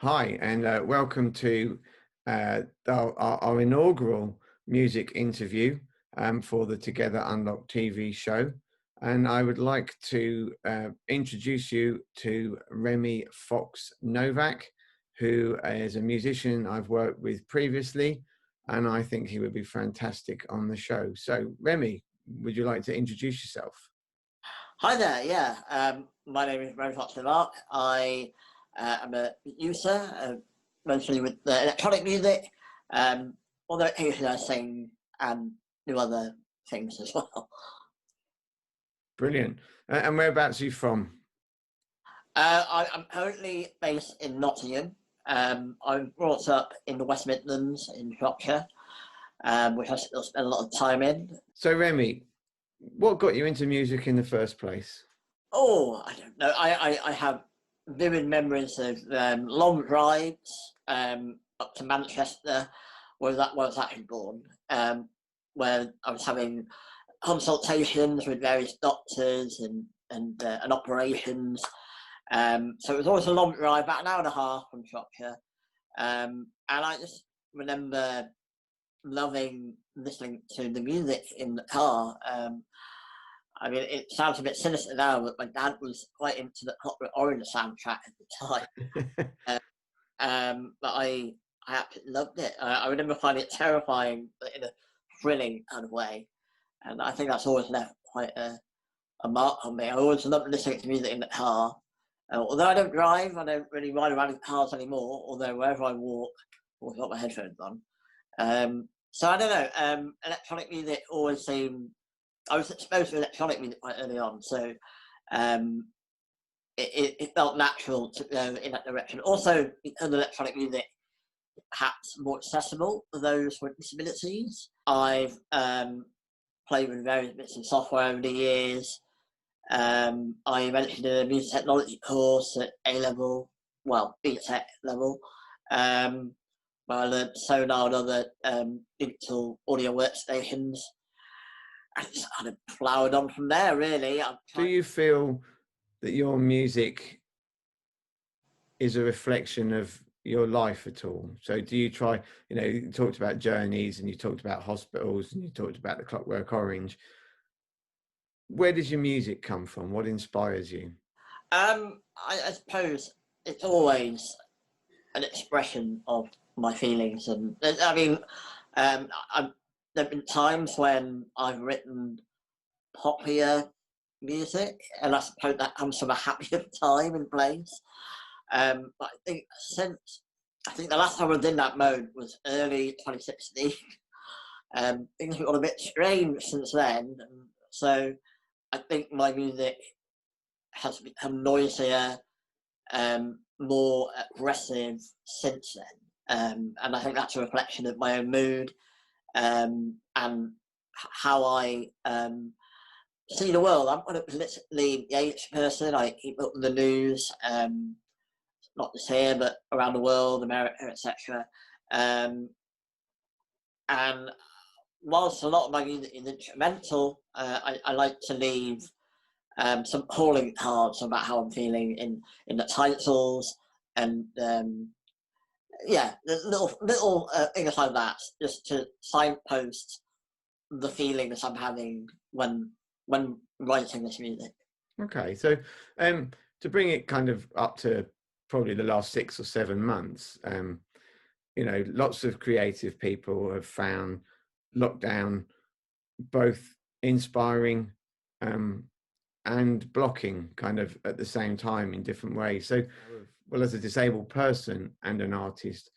Hi, and welcome to our inaugural music interview for the Together Unlocked TV show. And I would like to introduce you to Remi Fox Novak, who is a musician I've worked with previously, and I think he would be fantastic on the show. So, Remi, would you like to introduce yourself? Hi there, yeah. My name is Remi Fox Novak. I am a producer, mostly with electronic music, although occasionally I sing and do other things as well. Brilliant. And whereabouts are you from? I'm currently based in Nottingham. I was brought up in the West Midlands in Shropshire, which I still spend a lot of time in. So, Remi, what got you into music in the first place? Oh, I don't know. I have vivid memories of long drives up to Manchester, where I was actually born, where I was having consultations with various doctors and operations. So it was always a long drive, about an hour and a half from Shropshire. And I just remember loving listening to the music in the car. I mean, it sounds a bit sinister now, but my dad was quite into the Clockwork Orange soundtrack at the time. But I absolutely loved it. I remember finding it terrifying, but in a thrilling kind of way. And I think that's always left quite a mark on me. I always loved listening to music in the car. Although I don't drive, I don't really ride around in cars anymore, although wherever I walk, I've always got my headphones on. So I don't know, electronic music always seemed, I was exposed to electronic music quite early on, so it felt natural to go in that direction. Also, because electronic music perhaps more accessible for those with disabilities, I've played with various bits of software over the years. I eventually did a music technology course at A level, well, BTEC level, where I learned Sonar and other digital audio workstations. And it's kind of flowered on from there, really. Do you feel that your music is a reflection of your life at all? So do you try, you talked about journeys and you talked about hospitals and you talked about the Clockwork Orange. Where does your music come from? What inspires you? I suppose it's always an expression of my feelings. And I mean, there have been times when I've written poppier music, and I suppose that comes from a happier time and place. But I think the last time I was in that mode was early 2016. Things have got a bit strange since then, so I think my music has become noisier, more aggressive since then, and I think that's a reflection of my own mood and how I see the world. I'm not a politically engaged person. I keep up with the news, not just here, but around the world, America, etc. And whilst a lot of my music is instrumental, I like to leave some calling cards about how I'm feeling in the titles, and yeah, little things like that, just to signpost the feelings I'm having when writing this music. Okay, so to bring it kind of up to probably the last 6 or 7 months, lots of creative people have found lockdown both inspiring and blocking kind of at the same time in different ways. So, well, as a disabled person and an artist,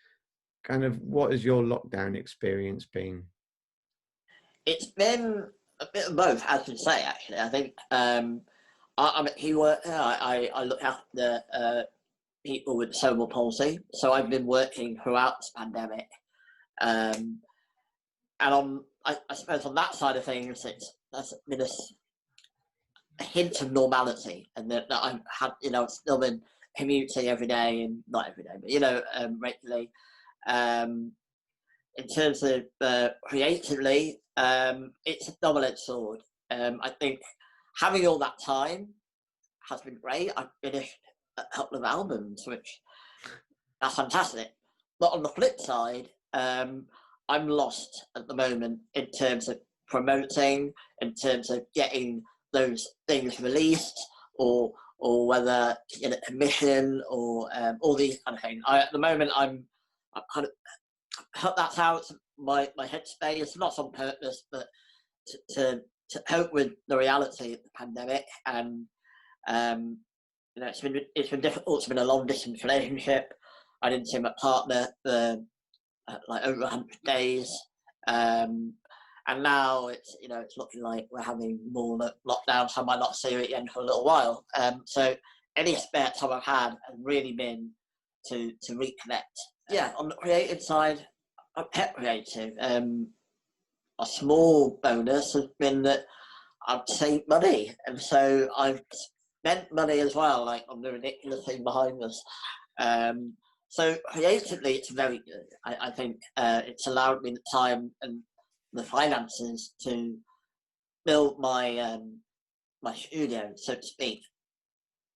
kind of what has your lockdown experience been? It's been a bit of both, as you say, actually. I think I'm a key worker. I look after people with cerebral palsy, so I've been working throughout this pandemic. And I suppose on that side of things, that's been a hint of normality, and that I've had, still been commuting every day, and not every day, but regularly. In terms of creatively, it's a double-edged sword. I think having all that time has been great. I've finished a couple of albums, which that's fantastic. But on the flip side, I'm lost at the moment in terms of promoting, in terms of getting those things released, or whether to get a commission, or all these kind of things. At the moment, I'm kind of, that's how it's my headspace, not on purpose, but to cope with the reality of the pandemic. And you know, it's been difficult. It's been a long distance relationship. I didn't see my partner for like over 100 days, and now it's, you know, it's looking like we're having more lockdowns. So I might not see her again for a little while. So any spare time I've had has really been to reconnect. Yeah, on the creative side, I'm kept creative. A small bonus has been that I've saved money, and so I've spent money as well, like on the ridiculous thing behind us. So creatively, it's very good. I think it's allowed me the time and the finances to build my my studio, so to speak.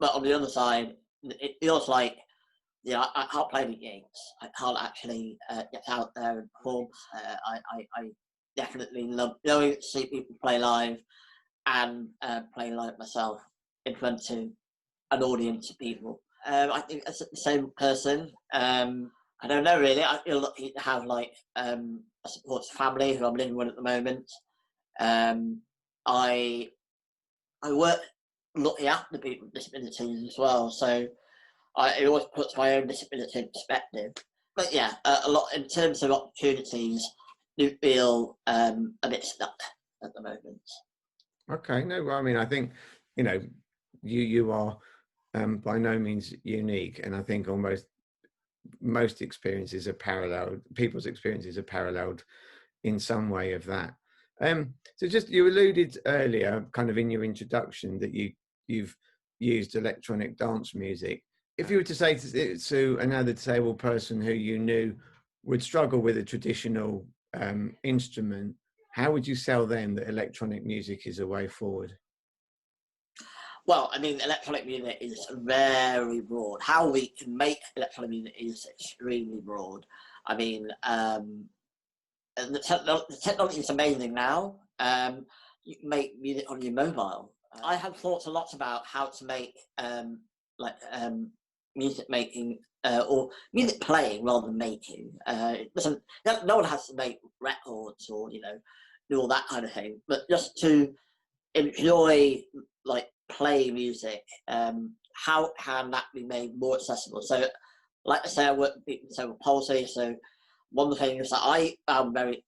But on the other side, it feels like, yeah, I can't play the games. I can't actually get out there and perform. I definitely love going to see people play live and play live myself in front of an audience of people. I think as the same person, I don't know really. I feel lucky to have like a supportive family who I'm living with at the moment. I work looking after people with disabilities as well, so it always puts my own disability in perspective. But yeah, a lot in terms of opportunities, do feel a bit stuck at the moment. Okay, no, well, I mean, I think, you know, you are by no means unique, and I think almost most experiences are paralleled. People's experiences are paralleled in some way of that. So just, you alluded earlier, kind of in your introduction, that you've used electronic dance music. If you were to say to another disabled person who you knew would struggle with a traditional instrument, how would you sell them that electronic music is a way forward? Well, I mean, electronic music is very broad. How we can make electronic music is extremely broad. I mean, the technology is amazing now. You can make music on your mobile. I have thought a lot about how to make music making or music playing rather than making. It doesn't. No one has to make records or, you know, do all that kind of thing. But just to enjoy, like, play music, how can that be made more accessible? So, like I say, I work with people with cerebral palsy. So one of the things that I found very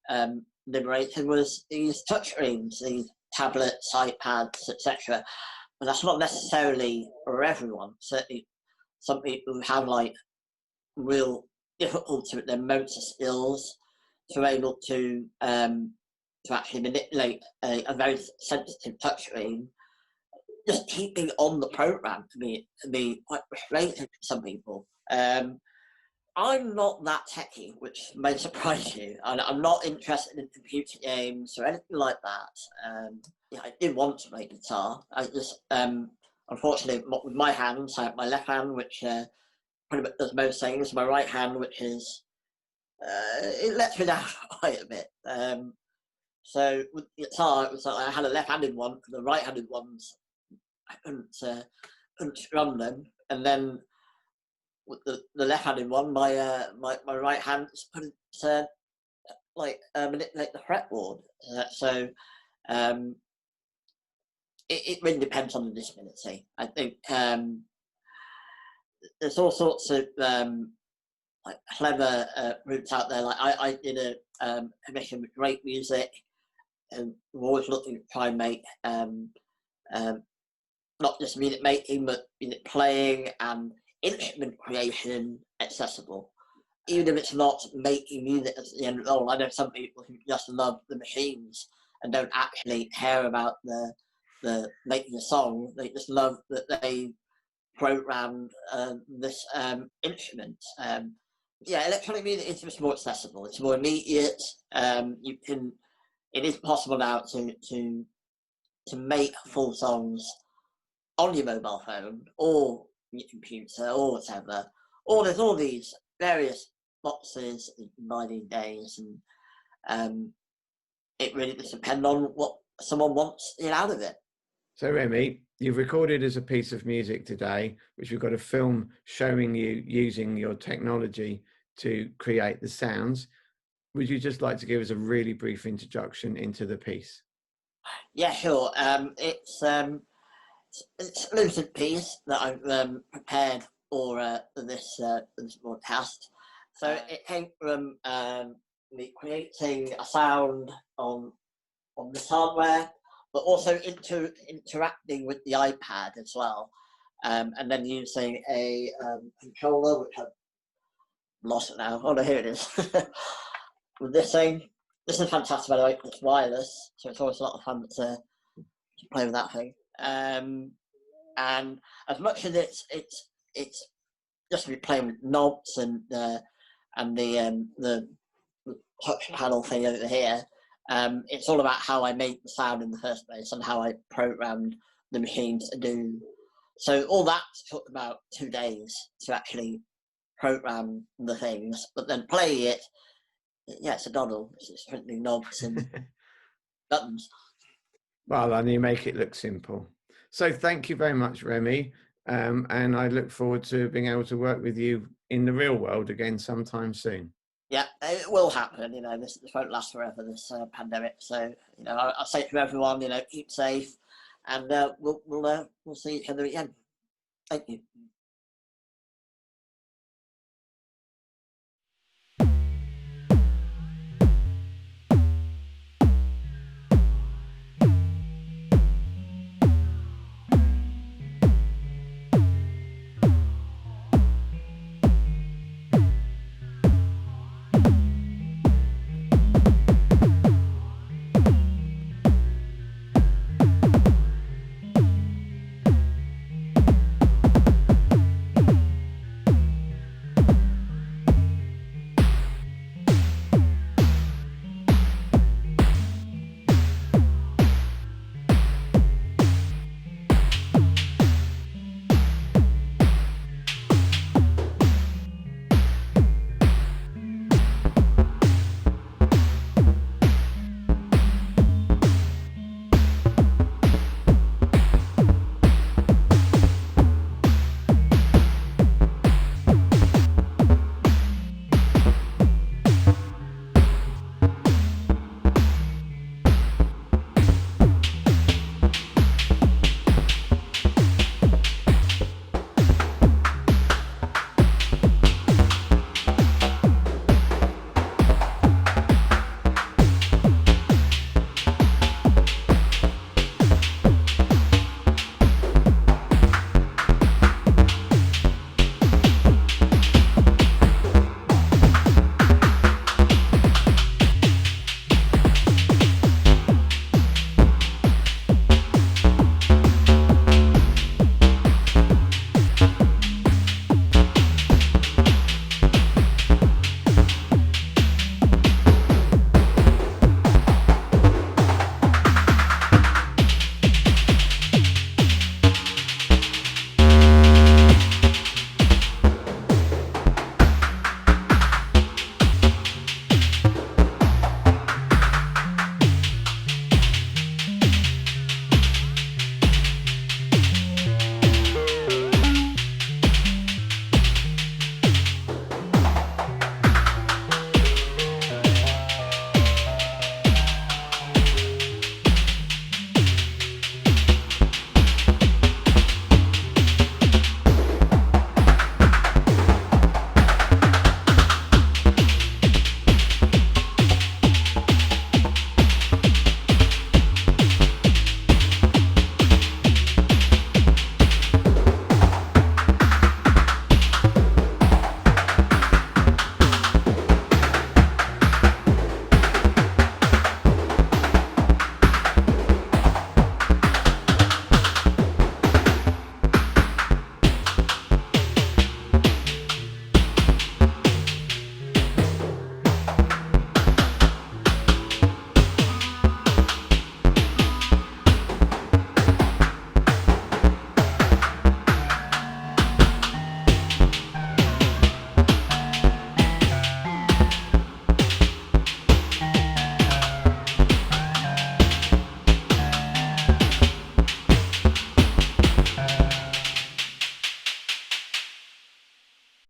liberating was these touchscreens, these tablets, iPads, etc. But that's not necessarily for everyone. Certainly, some people who have like real difficulty with their motor skills to be able to actually manipulate a very sensitive touchscreen. Just keeping on the program can be quite frustrating for some people. I'm not that techy, which may surprise you. I'm not interested in computer games or anything like that. Yeah, I did want to play guitar. I just, unfortunately, with my hands, I have my left hand, which pretty much does most things, my right hand, which is, it lets me down quite a bit. So with the guitar, it was like I had a left-handed one, and the right-handed ones, I couldn't strum them, and then with the left-handed one, my right hand couldn't manipulate the fretboard. So it really depends on the disability. I think there's all sorts of like clever routes out there. Like I did a commission with great music, and we're always looking to try and make not just music making, but music playing and instrument creation accessible. Even if it's not making music at the end of it all. I know some people who just love the machines and don't actually care about the making a song. They just love that they programmed this instrument. Yeah, electronic music is just more accessible. It's more immediate. It is possible now to make full songs on your mobile phone or your computer or whatever. Or there's all these various boxes by these days, and it really does depend on what someone wants out of it. So Remi, you've recorded as a piece of music today, which we've got a film showing you using your technology to create the sounds. Would you just like to give us a really brief introduction into the piece? Yeah, sure. It's a lucid piece that I've prepared for this broadcast. So it came from me creating a sound on this hardware, but also interacting with the iPad as well, and then using a controller, which I've lost it now. Oh no, here it is. With this thing, this is fantastic by the way. It's wireless, so it's always a lot of fun to play with that thing. And as much as it's just to be playing with knobs and the touch panel thing over here. It's all about how I made the sound in the first place and how I programmed the machines to do. So all that took about 2 days to actually program the things, but then play it. Yeah, it's a doddle. It's simply knobs and buttons. Well, and you make it look simple. So thank you very much, Remi. And I look forward to being able to work with you in the real world again sometime soon. Yeah, it will happen. This won't last forever, this pandemic. So, I say to everyone, keep safe, and we'll see each other again. Thank you.